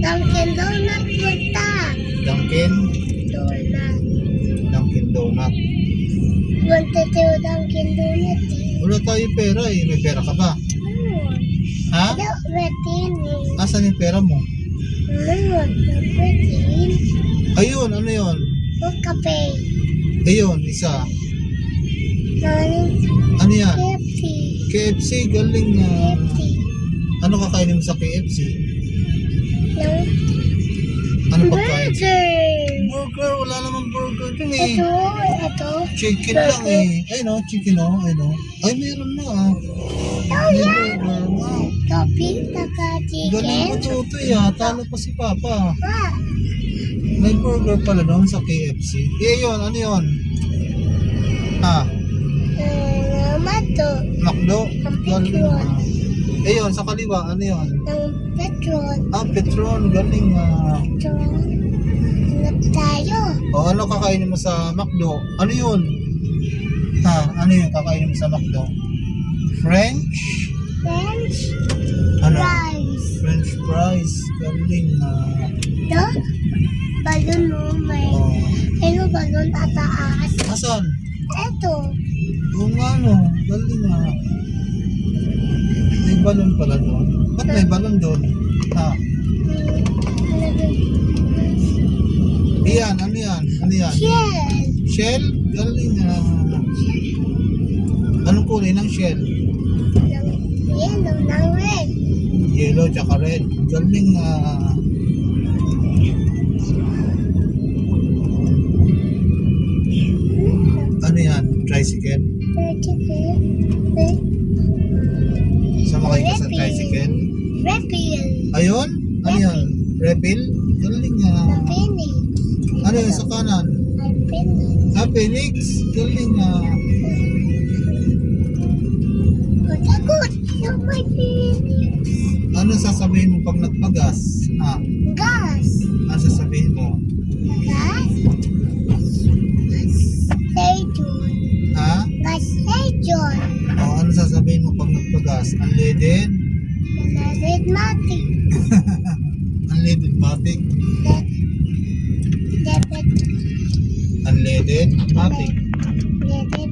Dunkin Donut punta. Dunkin? Donut. Dunkin Donut. Punta tayo Dunkin Donut. Wala tayong pera eh. May pera ka ba? Ha? Ano, retin eh. Asan yung pera mo? Ano, retin. Ayun, ano yun? O kape. Ayun, isa. Nani, Ano yan? KFC. KFC, galing na. KFC. Ano kakainin mo sa KFC? No. Ano pagkain? Burger. Burger, wala namang burger dun eh. Ito. Chicken lang eh. Ay no, chicken oh. Ay no. Ay meron na ah. Oh, May yeah. burger na. Topping, taka Galing mo chicken. tutoy ah. Talo pa si Papa. Ah, May burger pala doon sa KFC. Eh yun, ano yun? Ha? mato. McDo? Ang Galing Petron. ah. Eh yun, sa kaliwa, ano yun? Ng Petron. Ah, Petron. Galing ah. Petron. Hanap tayo. O ano kakainin mo sa McDo? Ano yun? Ha? Ano yun kakainin mo sa McDo? French? French Ano? fries. French fries. Galing ah. Ito, balon mo may. Oh. Ano balon tataas? Asan? Ito. Oo nga no. Galing ah. May balon pala doon. Ba't may balon doon? Ha? Iyan, ano yan? Ano yan? Shell. Shell? Galing ah. Anong kulay ng shell? Ng yellow, ng red. Yellow tsaka red. Galing ah. Ano yan? Tricycle? Tricycle. Sumakay ka sa tricycle? Refill. Ayun? Ano yan? Refill? Galing ah. The Phoenix. Ano yun sa kanan? Ay, Phoenix. Ah, Phoenix? Galing ah. Takot. Yung may Phoenix. Ano sasabihin mo pag nagpagas? Ah, Gas. ano sasabihin mo? Gas. Station. Ha? Gas station. O ano sasabihin mo pag nagpagas? Unleaded? Matic. Unleaded matic? Debit. Unleaded matic? Debit